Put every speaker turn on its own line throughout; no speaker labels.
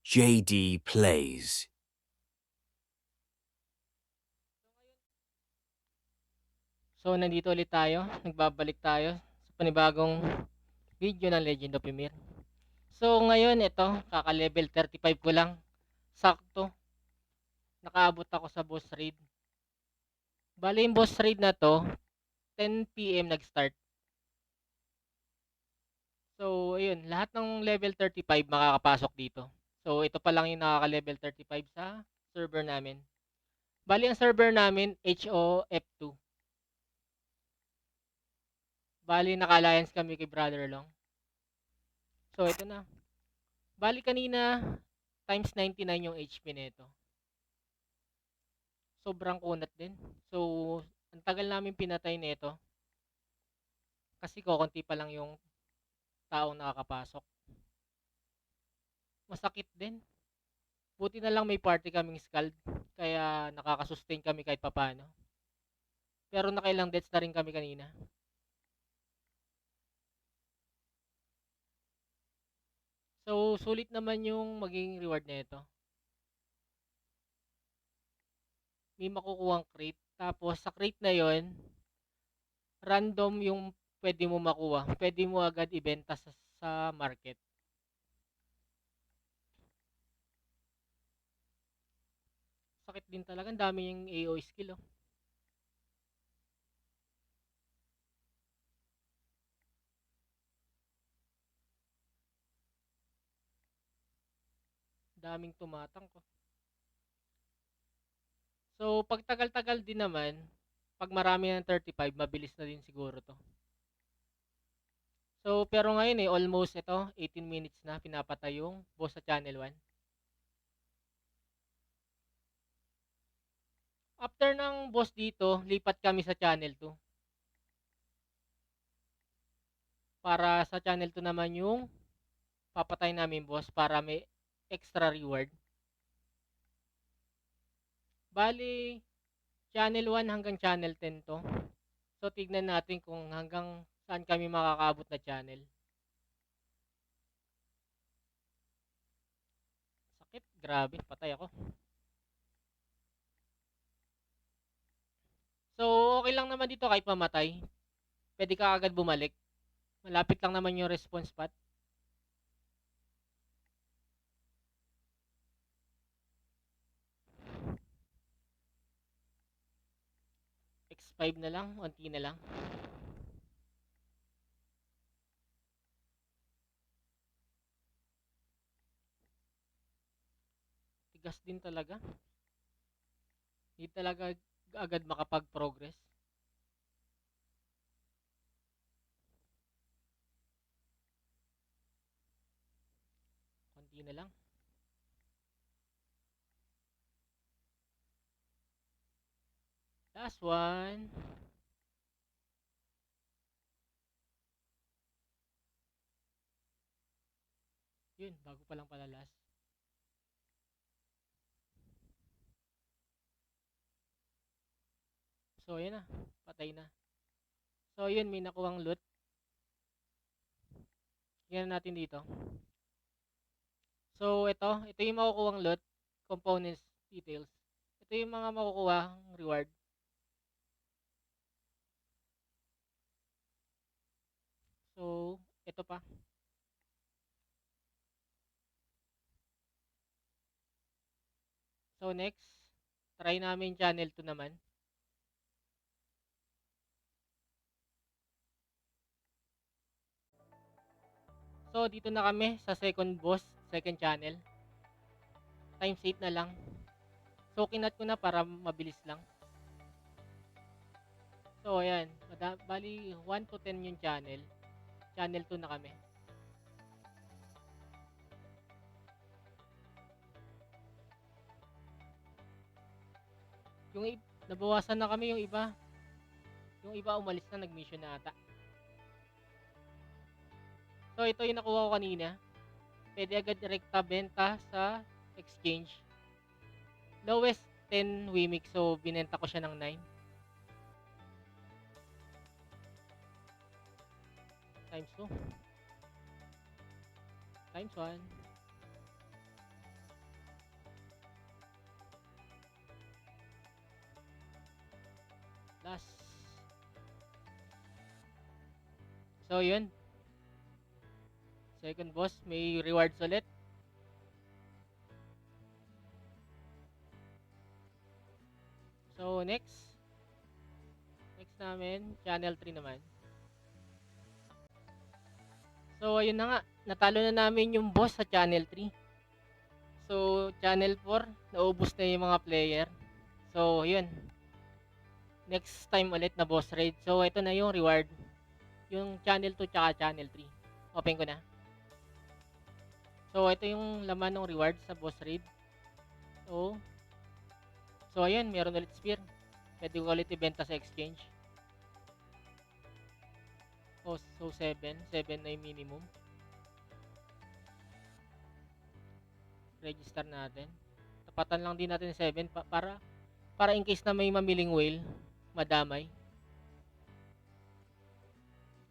JD Plays.
So, nandito ulit tayo. Nagbabalik tayo sa panibagong video ng Legend of Ymir. So, ngayon ito, kaka-level 35 ko lang. Sakto, nakaabot ako sa boss raid. Bali, yung boss raid na to, 10 PM nag-start. So, ayun, lahat ng level 35 makakapasok dito. So, ito pa lang yung nakaka-level 35 sa server namin. Bali, ang server namin, HOF2. Bali, naka-alliance kami kay Brother Long. So, ito na. Bali, kanina, times 99 yung HP nito. Sobrang kunat din. So, ang tagal namin pinatay nito kasi kokonti pa lang yung taong nakakapasok. Masakit din. Buti na lang may party kaming scald kaya nakakasustain kami kahit papano. Pero nakailang deaths na rin kami kanina. So, sulit naman yung maging reward nito. May makukuhang crate. Tapos, sa crate na yon random yung pwede mo makuha. Pwede mo agad ibenta sa market. Sakit din talaga. Ang dami yung AO skill, oh. Daming tumatang ko. So, pag tagal-tagal din naman, pag marami ng 35, mabilis na din siguro to. So, pero ngayon almost ito, 18 minutes na pinapatay yung boss sa channel 1. After ng boss dito, lipat kami sa channel 2. Para sa channel 2 naman yung papatay namin boss para may extra reward. Bali, channel 1 hanggang channel 10 to. So, tignan natin kung hanggang saan kami makakaabot na channel. Sakit, grabe, patay ako. So, okay lang naman dito kahit mamatay. Pwede ka agad bumalik. Malapit lang naman yung response spot. X5 na lang, unti na lang. Tigas din talaga. Hindi talaga agad makapag-progress. Unti na lang. Last one. Yun, bago pa lang pala last. So, yun na. Patay na. So, yun, may nakuhang loot. Tingnan natin dito. So, ito yung makukuhang loot. Components details. Ito yung mga makukuha reward. So, ito pa. So, next. Try namin channel 2 naman. So, dito na kami sa second boss, second channel. Times 8 na lang. So, kinat ko na para mabilis lang. So, ayan. Bali, 1 to 10 yung channel. Channel 2 na kami. Yung nabawasan na kami yung iba. Yung iba umalis na, nag-mission na ata. So, ito yung nakuha ko kanina. Pwede agad direkta benta sa exchange. Lowest 10 Wimik. So, binenta ko siya ng 9. Times 2. Times 1. Last. So, yun. Second boss. May rewards ulit. So, next. Next namin, Channel 3 naman. So, ayun na nga. Natalo na namin yung boss sa Channel 3. So, Channel 4, naubos na yung mga player. So, yun. Next time ulit na boss raid. So, ito na yung reward. Yung Channel 2 tsaka Channel 3. Open ko na. So, ito yung laman ng reward sa boss raid. So ayun, meron ulit spear. Pwede ko ulit ibenta sa exchange. So 7. 7 na yung minimum. Register natin. Tapatan lang din natin 7 para in case na may mamiling whale, madamay.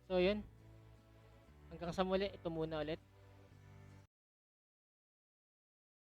So yun. Hanggang sa muli, ito muna ulit.